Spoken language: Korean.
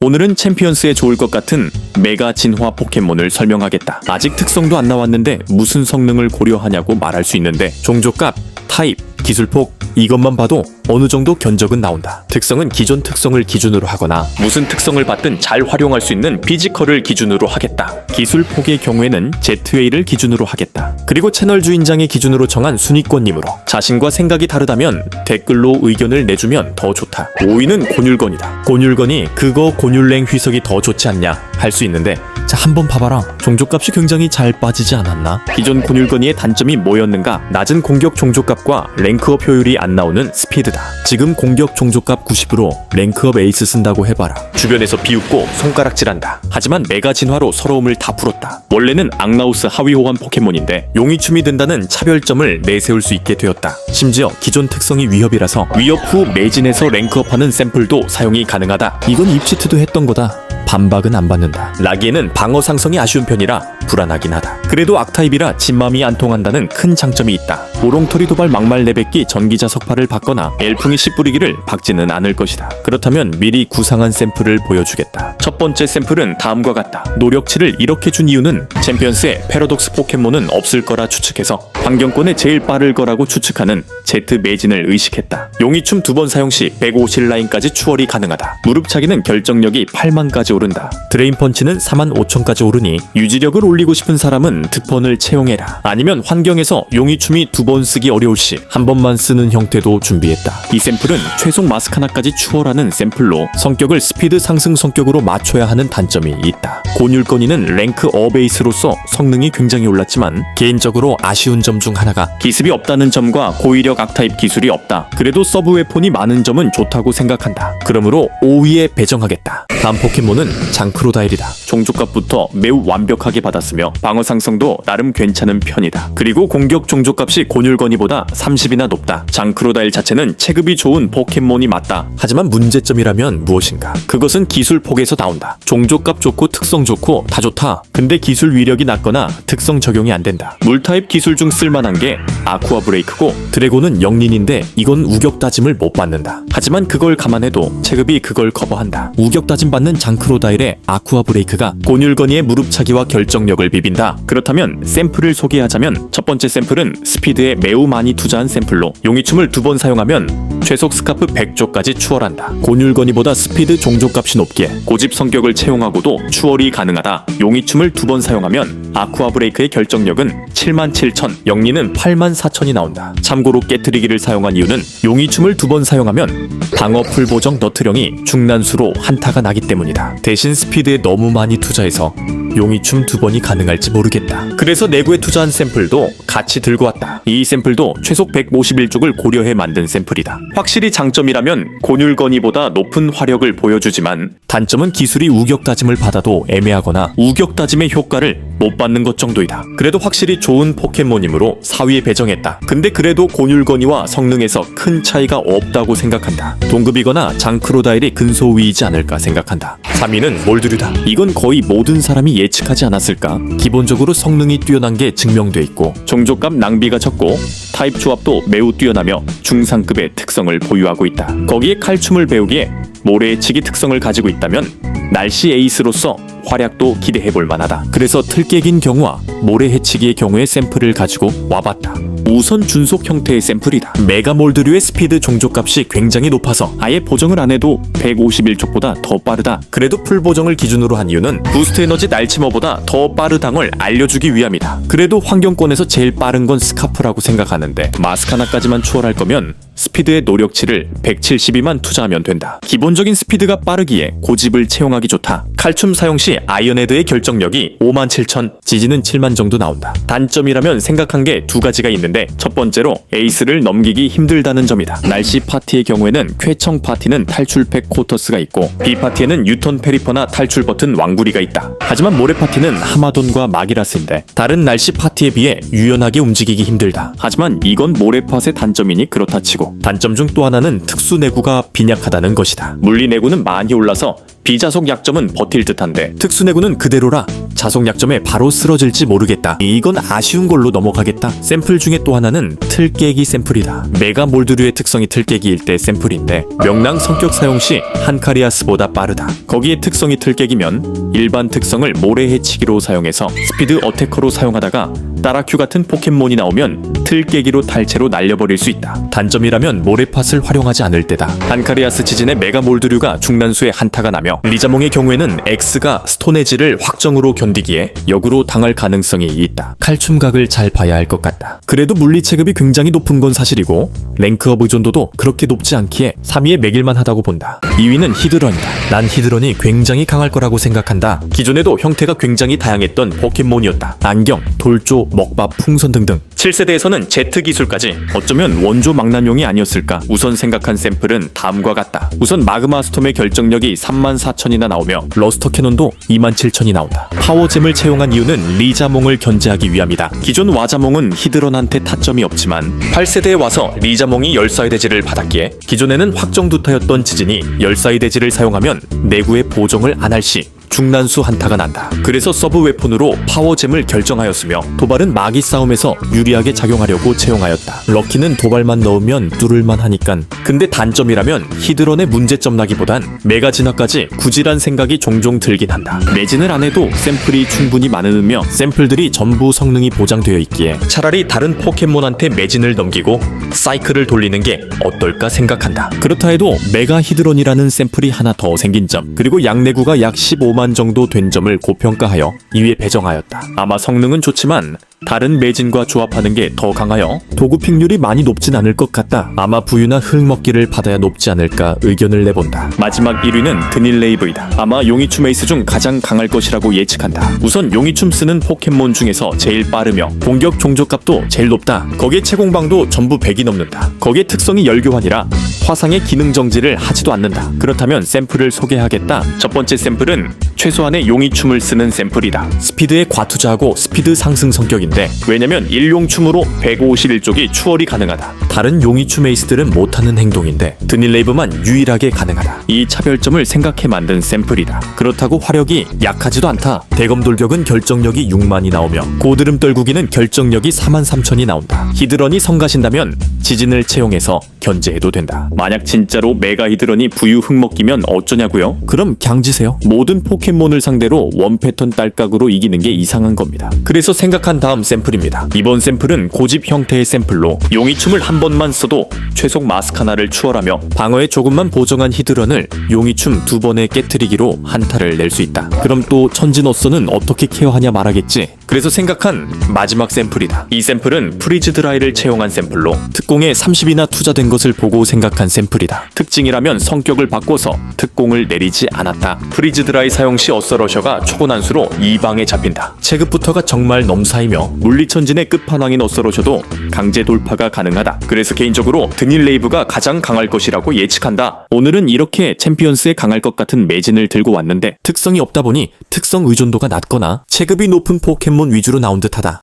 오늘은 챔피언스에 좋을 것 같은 메가 진화 포켓몬을 설명하겠다. 아직 특성도 안 나왔는데 무슨 성능을 고려하냐고 말할 수 있는데 종족값, 타입, 기술폭 이것만 봐도 어느 정도 견적은 나온다. 특성은 기존 특성을 기준으로 하거나 무슨 특성을 받든 잘 활용할 수 있는 피지컬을 기준으로 하겠다. 기술폭의 경우에는 ZA를 기준으로 하겠다. 그리고 채널 주인장의 기준으로 정한 순위권이므로 자신과 생각이 다르다면 댓글로 의견을 내주면 더 좋다. 5위는 곤율건이다. 곤율건이 그거 곤율랭 휘석이 더 좋지 않냐 할 수 있는데 자, 한번 봐봐라. 종족값이 굉장히 잘 빠지지 않았나? 기존 곤율건이의 단점이 뭐였는가? 낮은 공격 종족값과 랭크업 효율이 안 나오는 스피드다. 지금 공격 종족값 90으로 랭크업 에이스 쓴다고 해봐라. 주변에서 비웃고 손가락질한다. 하지만 메가 진화로 서러움을 다 풀었다. 원래는 앙나우스 하위 호환 포켓몬인데 용의춤이 든다는 차별점을 내세울 수 있게 되었다. 심지어 기존 특성이 위협이라서 위협 후 매진에서 랭크업하는 샘플도 사용이 가능하다. 이건 입치트도 했던 거다. 반박은 안 받는다. 라기에는 방어 상성이 아쉬운 편이라 불안하긴 하다. 그래도 악타입이라 진맘이 안 통한다는 큰 장점이 있다. 오롱털이 도발 막말 내뱉기 전기자 석파를 받거나 엘풍이 씨 뿌리기를 박지는 않을 것이다. 그렇다면 미리 구상한 샘플을 보여주겠다. 첫 번째 샘플은 다음과 같다. 노력치를 이렇게 준 이유는 챔피언스에 패러독스 포켓몬은 없을 거라 추측해서 환경권에 제일 빠를 거라고 추측하는 Z 매진을 의식했다. 용의춤 2번 사용 시 150라인까지 추월이 가능하다. 무릎차기는 결정력이 8만까지 오른다. 드레인펀치는 45,000까지 오르니 유지력을 올리고 싶은 사람은 드펀을 채용해라. 아니면 환경에서 용의춤이 2번 쓰기 어려울 시 한 번만 쓰는 형태도 준비했다. 이 샘플은 최종 마스카나까지 추월하는 샘플로 성격을 스피드 상승 성격으로 맞춰야 하는 단점이 있다. 곤율건이는 랭크 어베이스로서 성능이 굉장히 올랐지만 개인적으로 아쉬운 점 중 하나가 기습이 없다는 점과 고위력 악타입 기술이 없다. 그래도 서브 웨폰이 많은 점은 좋다고 생각한다. 그러므로 5위에 배정하겠다. 다음 포켓몬은 장크로다일이다. 종족값부터 매우 완벽하게 받았으며 방어 상성도 나름 괜찮은 편이다. 그리고 공격 종족값이 곤율건이보다 30이나 높다. 장크로다일 자체는 체급이 좋은 포켓몬이 맞다. 하지만 문제점이라면 무엇인가? 그것은 기술 폭에서 나온다. 종족값 좋고 특성 좋고 다 좋다. 근데 기술 위력이 낮거나 특성 적용이 안 된다. 물타입 기술 중 쓸만한 게 아쿠아 브레이크고 드래곤은 영린인데 이건 우격 따짐을 못 받는다. 하지만 그걸 감안해도 체급이 그걸 커버한다. 우격 따짐 받는 장크로다일의 아쿠아 브레이크가 곤율건이의 무릎차기와 결정력을 비빈다. 그렇다면 샘플을 소개하자면 첫 번째 샘플은 스피드에 매우 많이 투자한 샘플로 용의춤을 2번 사용하면 최속 스카프 100조까지 추월한다. 곤율건이보다 스피드 종족값이 높기에 고집 성격을 채용하고도 추월이 가능하다. 용의춤을 2번 사용하면 아쿠아 브레이크의 결정력은 77,000, 영리는 84,000이 나온다. 참고로 깨트리기를 사용한 이유는 용의춤을 2번 사용하면 방어 풀 보정 너트령이 중난수로 한타가 나기 때문이다. 대신 스피드에 너무 많이 투자해서 용의춤 2번이 가능할지 모르겠다. 그래서 내구에 투자한 샘플도 같이 들고 왔다. 이 샘플도 최속 151쪽을 고려해 만든 샘플이다. 확실히 장점이라면 곤율건이보다 높은 화력을 보여주지만 단점은 기술이 우격 따짐을 받아도 애매하거나 우격 따짐의 효과를 못 받는 것 정도이다. 그래도 확실히 좋은 포켓몬이므로 4위에 배정했다. 근데 그래도 곤율건이와 성능에서 큰 차이가 없다고 생각한다. 동급이거나 장크로다일이 근소위이지 않을까 생각한다. 3위는 몰드류다. 이건 거의 모든 사람이 예측하지 않았을까? 기본적으로 성능이 뛰어난 게 증명돼 있고 종족값 낭비가 적고 타입 조합도 매우 뛰어나며 중상급의 특성을 보유하고 있다. 거기에 칼춤을 배우기에 모래치기 특성을 가지고 있다면 날씨 에이스로서 활약도 기대해볼 만하다. 그래서 틀깨긴 경우와 모래 해치기의 경우의 샘플을 가지고 와봤다. 우선 준속 형태의 샘플이다. 메가몰드류의 스피드 종족값이 굉장히 높아서 아예 보정을 안 해도 151족보다 더 빠르다. 그래도 풀 보정을 기준으로 한 이유는 부스트 에너지 날치머보다 더 빠르당을 알려주기 위함이다. 그래도 환경권에서 제일 빠른 건 스카프라고 생각하는데 마스카나까지만 추월할 거면 스피드의 노력치를 172만 투자하면 된다. 기본적인 스피드가 빠르기에 고집을 채용하기 좋다. 칼춤 사용 시 아이언헤드의 결정력이 57,000, 지지는 7만 정도 나온다. 단점이라면 생각한 게 2가지가 있는데 첫 번째로 에이스를 넘기기 힘들다는 점이다. 날씨 파티의 경우에는 쾌청 파티는 탈출팩 코터스가 있고 B 파티에는 유턴 페리퍼나 탈출 버튼 왕구리가 있다. 하지만 모래 파티는 하마돈과 마기라스인데 다른 날씨 파티에 비해 유연하게 움직이기 힘들다. 하지만 이건 모래팟의 단점이니 그렇다 치고 정도. 단점 중 또 하나는 특수 내구가 빈약하다는 것이다. 물리 내구는 많이 올라서 비자속 약점은 버틸 듯한데 특수 내구는 그대로라 자속 약점에 바로 쓰러질지 모르겠다. 이건 아쉬운 걸로 넘어가겠다. 샘플 중에 또 하나는 틀 깨기 샘플이다. 메가 몰드류의 특성이 틀 깨기일 때 샘플인데 명랑 성격 사용 시 한카리아스보다 빠르다. 거기에 특성이 틀 깨기면 일반 특성을 모래 해치기로 사용해서 스피드 어태커로 사용하다가 따라큐 같은 포켓몬이 나오면 틀 깨기로 탈채로 날려버릴 수 있다. 단점이라면 모래팟을 활용하지 않을 때다. 한카리아스 지진의 메가 몰드류가 중난수에 한타가 나며 리자몽의 경우에는 X가 스톤에지를 확정으로 견디기에 역으로 당할 가능성이 있다. 칼춤각을 잘 봐야 할 것 같다. 그래도 물리 체급이 굉장히 높은 건 사실이고 랭크업 의존도도 그렇게 높지 않기에 3위에 매길만 하다고 본다. 2위는 히드런이다. 난 히드런이 굉장히 강할 거라고 생각한다. 기존에도 형태가 굉장히 다양했던 포켓몬이었다. 안경, 돌조, 먹밥, 풍선 등등. 7세대에서는 Z 기술까지 어쩌면 원조 망난용이 아니었을까. 우선 생각한 샘플은 다음과 같다. 우선 마그마 스톰의 결정력이 34,000이나 나오며 러스터 캐논도 27,000이 나온다. 파워잼을 채용한 이유는 리자몽을 견제하기 위함이다. 기존 와자몽은 히드런한테 타점이 없지만 8세대에 와서 리자몽이 열사의 대지를 받았기에 기존에는 확정두타였던 지진이 열사의 대지를 사용하면 내구의 보정을 안 할 시 중난수 한타가 난다. 그래서 서브 웨폰으로 파워잼을 결정하였으며 도발은 마기 싸움에서 유리하게 작용하려고 채용하였다. 럭키는 도발만 넣으면 뚫을만 하니깐. 근데 단점이라면 히드런의 문제점 나기보단 메가 진화까지 굳이란 생각이 종종 들긴 한다. 매진을 안 해도 샘플이 충분히 많으며 샘플들이 전부 성능이 보장되어 있기에 차라리 다른 포켓몬한테 매진을 넘기고 사이클을 돌리는 게 어떨까 생각한다. 그렇다 해도 메가 히드런이라는 샘플이 하나 더 생긴 점, 그리고 양내구가 약 15만 정도 된 점을 고평가하여 2위에 배정하였다. 아마 성능은 좋지만 다른 매진과 조합하는 게 더 강하여 도구 픽률이 많이 높진 않을 것 같다. 아마 부유나 흙 먹기를 받아야 높지 않을까 의견을 내본다. 마지막 1위는 드닐레이브이다. 아마 용이춤 에이스 중 가장 강할 것이라고 예측한다. 우선 용이춤 쓰는 포켓몬 중에서 제일 빠르며 공격 종족값도 제일 높다. 거기에 채공방도 전부 100이 넘는다. 거기에 특성이 열교환이라 화상의 기능 정지를 하지도 않는다. 그렇다면 샘플을 소개하겠다. 첫 번째 샘플은 최소한의 용이춤을 쓰는 샘플이다. 스피드에 과투자하고 스피드 상승 성격인데 왜냐면 일용춤으로 151쪽이 추월이 가능하다. 다른 용이춤 에이스들은 못하는 행동인데 드닐레이브만 유일하게 가능하다. 이 차별점을 생각해 만든 샘플이다. 그렇다고 화력이 약하지도 않다. 대검 돌격은 결정력이 6만이 나오며 고드름 떨구기는 결정력이 43,000이 나온다. 히드런이 성가신다면 지진을 채용해서 견제해도 된다. 만약 진짜로 메가 히드런이 부유 흙먹기면 어쩌냐고요? 그럼 갱지세요. 모든 포켓몬을 상대로 원패턴 딸깍으로 이기는 게 이상한 겁니다. 그래서 생각한 다음 샘플입니다. 이번 샘플은 고집 형태의 샘플로 용이춤을 한 번만 써도 최속 마스카나를 추월하며 방어에 조금만 보정한 히드런을 용이춤 2번에 깨트리기로 한타를 낼 수 있다. 그럼 또 천진어선은 어떻게 케어하냐 말하겠지. 그래서 생각한 마지막 샘플이다. 이 샘플은 프리즈 드라이를 채용한 샘플로 특공에 30이나 투자된 것을 보고 생각한 샘플이다. 특징이라면 성격을 바꿔서 특공을 내리지 않았다. 프리즈 드라이 사용 시 어서러셔가 초고난수로 2방에 잡힌다. 체급부터가 정말 넘사이며 물리천진의 끝판왕인 어서러셔도 강제 돌파가 가능하다. 그래서 개인적으로 드닐레이브가 가장 강할 것이라고 예측한다. 오늘은 이렇게 챔피언스에 강할 것 같은 매진을 들고 왔는데 특성이 없다 보니 특성 의존도가 낮거나 체급이 높은 포켓몬 위주로 나온 듯하다.